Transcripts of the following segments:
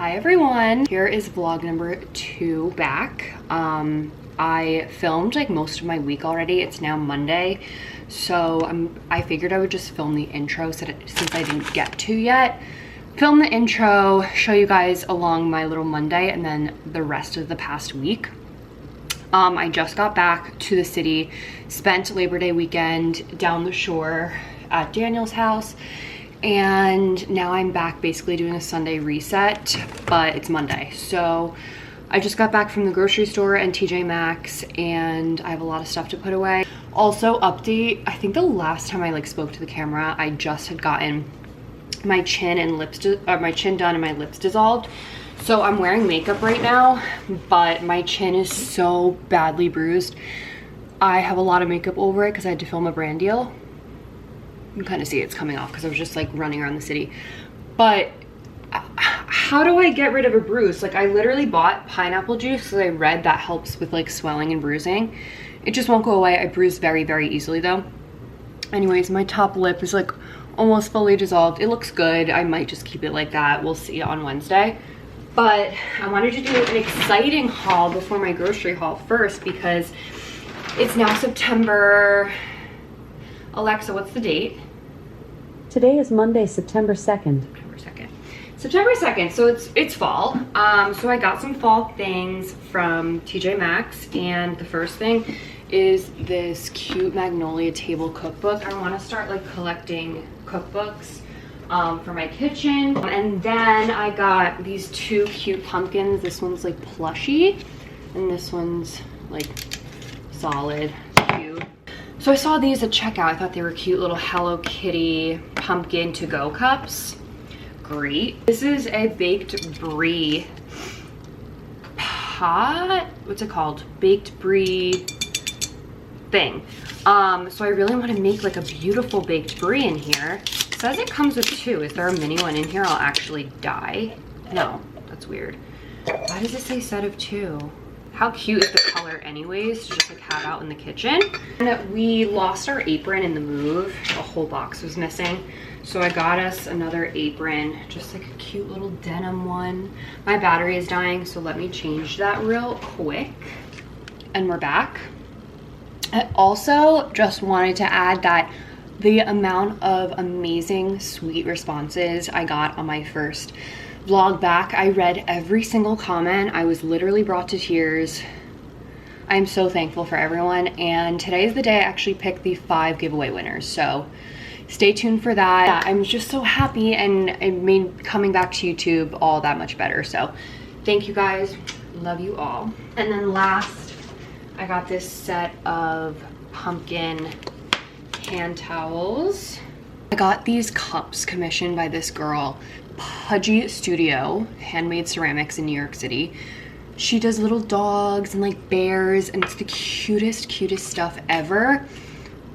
Hi everyone, here is vlog number 2 back. I filmed like most of my week already. It's now Monday, so I figured I would just film the intro since I didn't get to yet. Film the intro, show you guys along my little Monday and then the rest of the past week. I just got back to the city, spent Labor Day weekend down the shore at Daniel's house, and now I'm back basically doing a Sunday reset, but it's Monday. So I just got back from the grocery store and TJ Maxx, and I have a lot of stuff to put away. Also, update, I think the last time I spoke to the camera, I just had gotten my chin and lips, my chin done and my lips dissolved. So I'm wearing makeup right now, but my chin is so badly bruised. I have a lot of makeup over it because I had to film a brand deal. You can kind of see it's coming off because I was just like running around the city. But how do I get rid of a bruise? Like, I literally bought pineapple juice because I read that helps with like swelling and bruising. It just won't go away. I bruise very, very easily though. Anyways, my top lip is like almost fully dissolved. It looks good. I might just keep it like that. We'll see on Wednesday. But I wanted to do an exciting haul before my grocery haul first because it's now September. Alexa, what's the date? Today is Monday, September 2nd. September 2nd, so it's fall. So I got some fall things from TJ Maxx, and the first thing is this cute Magnolia table cookbook. I want to start like collecting cookbooks for my kitchen. And then I got these 2 cute pumpkins. This one's like plushy, and this one's like solid, cute. So I saw these at checkout. I thought they were cute little Hello Kitty pumpkin to-go cups. Great. This is a baked brie pot. What's it called? Baked brie thing. So I really want to make like a beautiful baked brie in here. It says it comes with 2. Is there a mini one in here? I'll actually die. No, that's weird. Why does it say set of 2? How cute is the color anyways, to just like have out in the kitchen. And we lost our apron in the move. A whole box was missing. So I got us another apron, just like a cute little denim one. My battery is dying, so let me change that real quick. And we're back. I also just wanted to add that the amount of amazing, sweet responses I got on my first vlog back, I read every single comment. I was literally brought to tears. I'm so thankful for everyone, and today is the day I actually picked the 5 giveaway winners, so stay tuned for that. Yeah, I'm just so happy, and it made coming back to YouTube all that much better. So thank you guys, love you all. And then last, I got this set of pumpkin hand towels. I got these cups commissioned by this girl, Pudgy Studio, handmade ceramics in New York City. She does little dogs and like bears, and it's the cutest stuff ever.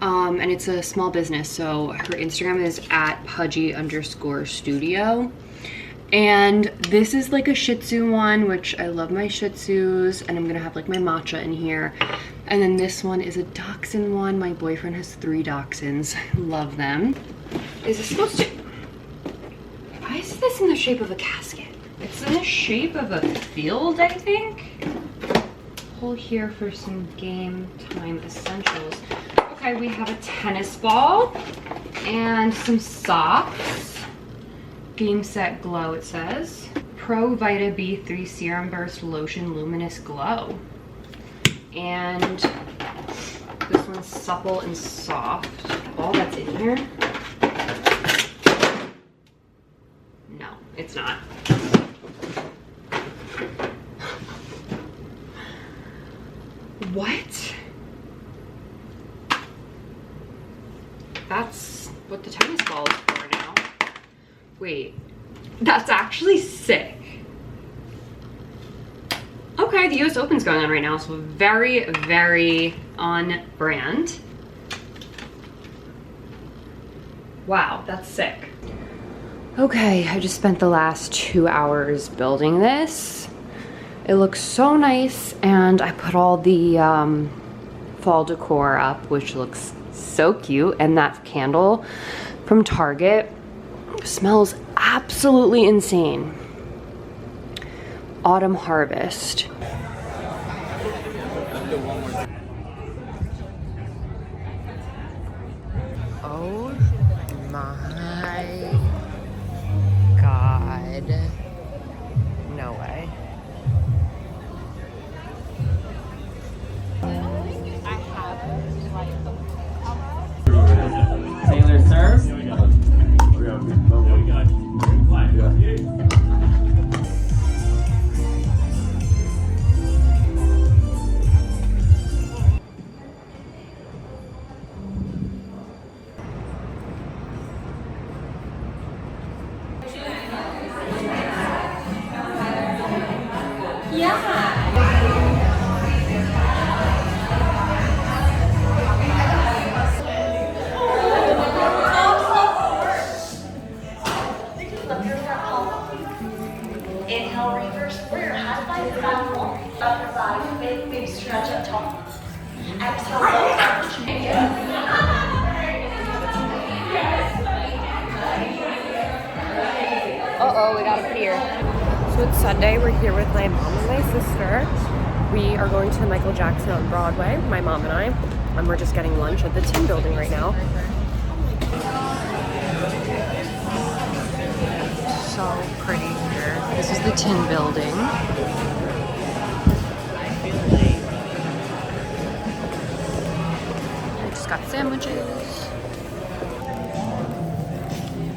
And it's a small business, so her Instagram is at pudgy_studio. And this is like a Shih Tzu one, which I love my Shih Tzus, and I'm gonna have like my matcha in here. And then this one is a dachshund one. My boyfriend has 3 dachshunds. Love them. Is this supposed to... Why is this in the shape of a casket? It's in the shape of a field, I think. Hold here for some game time essentials. Okay, we have a tennis ball and some socks. Game Set Glow, it says. Pro Vita B3 Serum Burst Lotion Luminous Glow. And this one's supple and soft. All that's in here. No, it's not. What? That's what the tennis ball is for now. Wait, that's actually sick. Okay, the US Open's going on right now, so very, very on brand. Wow, that's sick. Okay, I just spent the last 2 hours building this. It looks so nice, and I put all the fall decor up, which looks so cute. And that candle from Target smells absolutely insane. Autumn Harvest. Oh my God. No way. Taylor serves. Inhale, reverse warrior, high five, back wall. Upper body, big stretch up top. Exhale, low lunge. Uh-oh, we got a peer. So it's Sunday, we're here with my mom and my sister. We are going to Michael Jackson on Broadway, my mom and I. And we're just getting lunch at the Tin Building right now. So pretty here. This is the Tin Building. We just got sandwiches.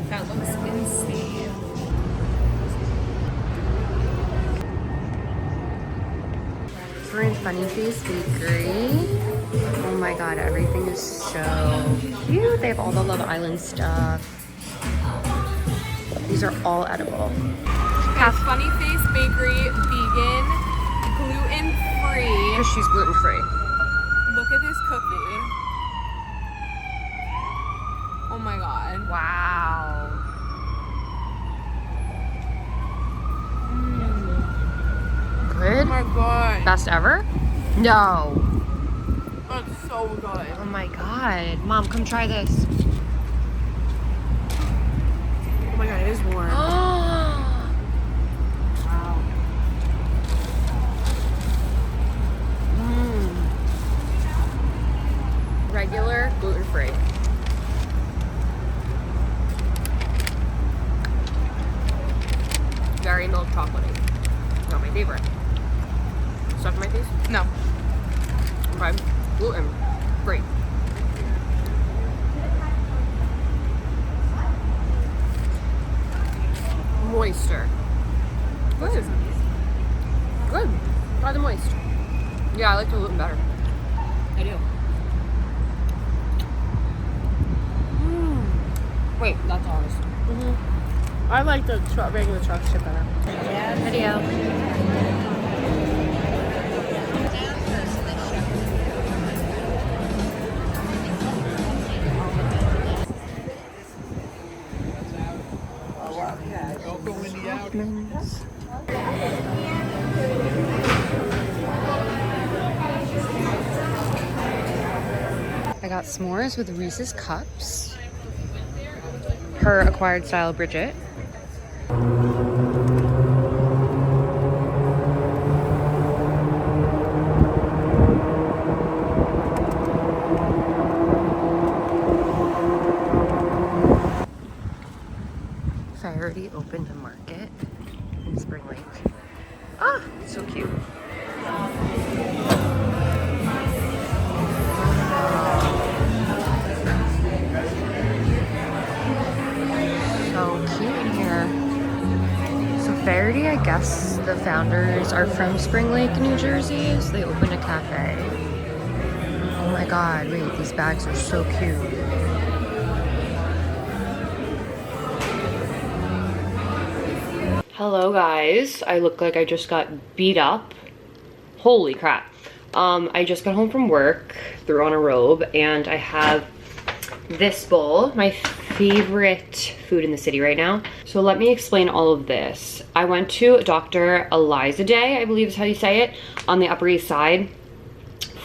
That looks insane. We're in Funny Face Bakery. Oh my God, everything is so cute. They have all the Love Island stuff. These are all edible. It's Funny Face Bakery, vegan, gluten-free. Because she's gluten-free. Look at this cookie. Oh my God. Wow. Oh Good? my God. Best ever? No. That's so good. Oh my God. Mom, come try this. Oh my God, it is warm. Wow. Regular, gluten-free. Very milk chocolatey. Not my favorite. Stuff in my face? No. Okay. Gluten. Free. Moister. Good. Good. Try the moist. Yeah, I like the gluten better. I do. Wait, that's ours. I like the regular chocolate chip better. Video. I got s'mores with Reese's Cups. Her acquired style Bridget. I already opened a market in Spring Lake. Ah, so cute. So cute in here. So Faraday, I guess the founders are from Spring Lake, New Jersey, so they opened a cafe. Oh my God, wait, these bags are so cute. Hello guys, I look like I just got beat up. Holy crap. I just got home from work, threw on a robe, and I have this bowl, my favorite food in the city right now. So let me explain all of this. I went to Dr. Eliza Day, I believe is how you say it, on the Upper East Side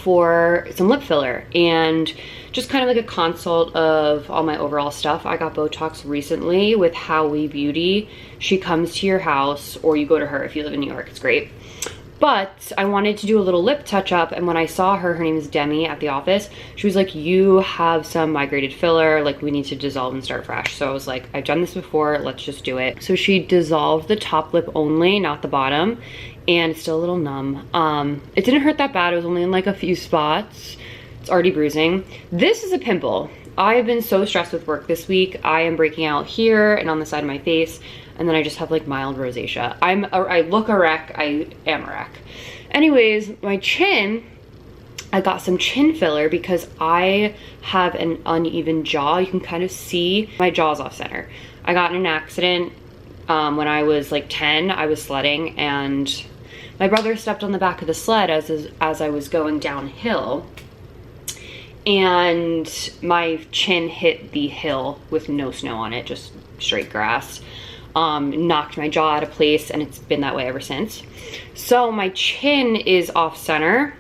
for some lip filler and just kind of like a consult of all my overall stuff. I got Botox recently with Hiii Beauty. She comes to your house, or you go to her if you live in New York. It's great. But I wanted to do a little lip touch up, and when I saw her name is Demi at the office, she was like, you have some migrated filler, like we need to dissolve and start fresh. So I was like, I've done this before, let's just do it. So she dissolved the top lip only, not the bottom, and it's still a little numb. It didn't hurt that bad, it was only in like a few spots. It's already bruising. This is a pimple. I have been so stressed with work this week. I am breaking out here and on the side of my face, and then I just have like mild rosacea. I look a wreck, I am a wreck. Anyways, my chin, I got some chin filler because I have an uneven jaw. You can kind of see my jaw's off center. I got in an accident when I was like 10. I was sledding and my brother stepped on the back of the sled as I was going downhill, and my chin hit the hill with no snow on it, just straight grass. Knocked my jaw out of place, and it's been that way ever since. So my chin is off center,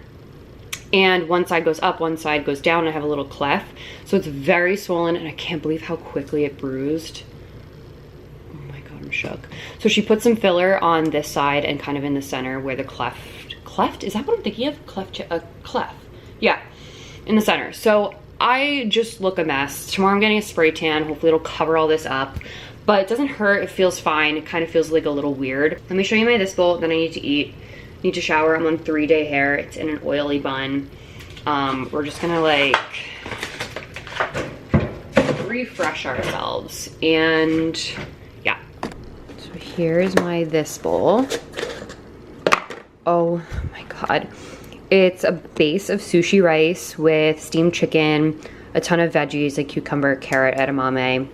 and one side goes up, one side goes down. I have a little cleft, so it's very swollen, and I can't believe how quickly it bruised. Oh my god, I'm shook. So she put some filler on this side and kind of in the center where the cleft, is that what I'm thinking of? Cleft, yeah, in the center. So I just look a mess. Tomorrow I'm getting a spray tan. Hopefully it'll cover all this up. But it doesn't hurt, it feels fine. It kind of feels like a little weird. Let me show you my this bowl, then I need to eat. Need to shower, I'm on 3-day hair. It's in an oily bun. We're just gonna like refresh ourselves. And yeah. So here's my this bowl. Oh my god. It's a base of sushi rice with steamed chicken, a ton of veggies like cucumber, carrot, edamame.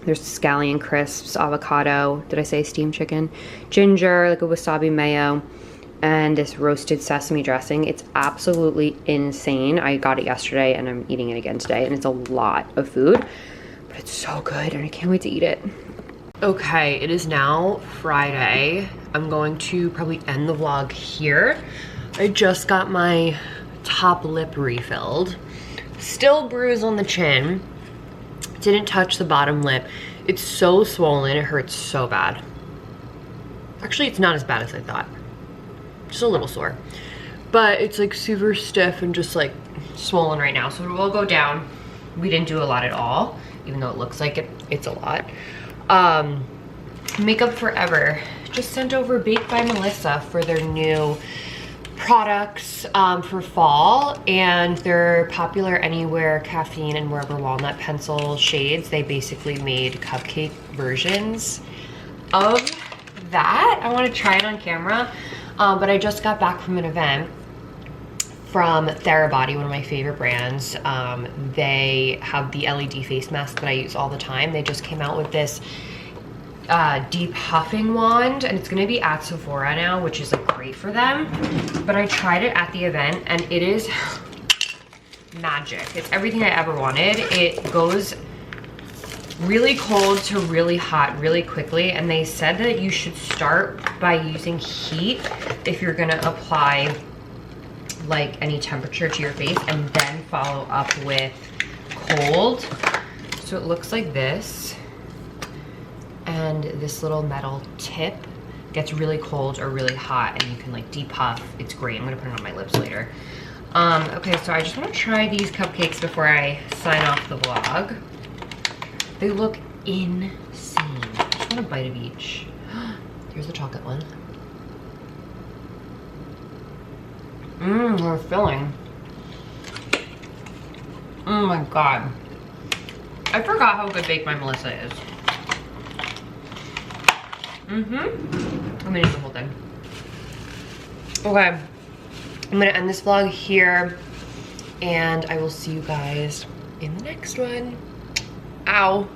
There's scallion crisps, avocado, did I say steamed chicken? Ginger, like a wasabi mayo, and this roasted sesame dressing. It's absolutely insane. I got it yesterday and I'm eating it again today, and it's a lot of food, but it's so good and I can't wait to eat it. Okay, it is now Friday. I'm going to probably end the vlog here. I just got my top lip refilled. Still bruise on the chin. Didn't touch the bottom lip. It's so swollen, it hurts so bad. Actually, it's not as bad as I thought. Just a little sore. But it's like super stiff and just like swollen right now. So it will go down. We didn't do a lot at all, even though it looks like it's a lot. Makeup Forever just sent over Baked by Melissa for their new products for fall, and they're popular anywhere caffeine and wherever walnut pencil shades. They basically made cupcake versions of that. I want to try it on camera, but I just got back from an event from Therabody, one of my favorite brands. They have the LED face mask that I use all the time. They just came out with this deep huffing wand, and it's gonna be at Sephora now, which is like great for them. But I tried it at the event and it is magic. It's everything I ever wanted. It goes really cold to really hot really quickly, and they said that you should start by using heat if you're gonna apply like any temperature to your face, and then follow up with cold. So it looks like this. And this little metal tip gets really cold or really hot, and you can like depuff. It's great. I'm gonna put it on my lips later. Okay, so I just wanna try these cupcakes before I sign off the vlog. They look insane. I just want a bite of each. Here's the chocolate one. They're filling. Oh my god. I forgot how good Baked by Melissa is. I'm gonna eat the whole thing. Okay, I'm gonna end this vlog here, and I will see you guys in the next one. Ow.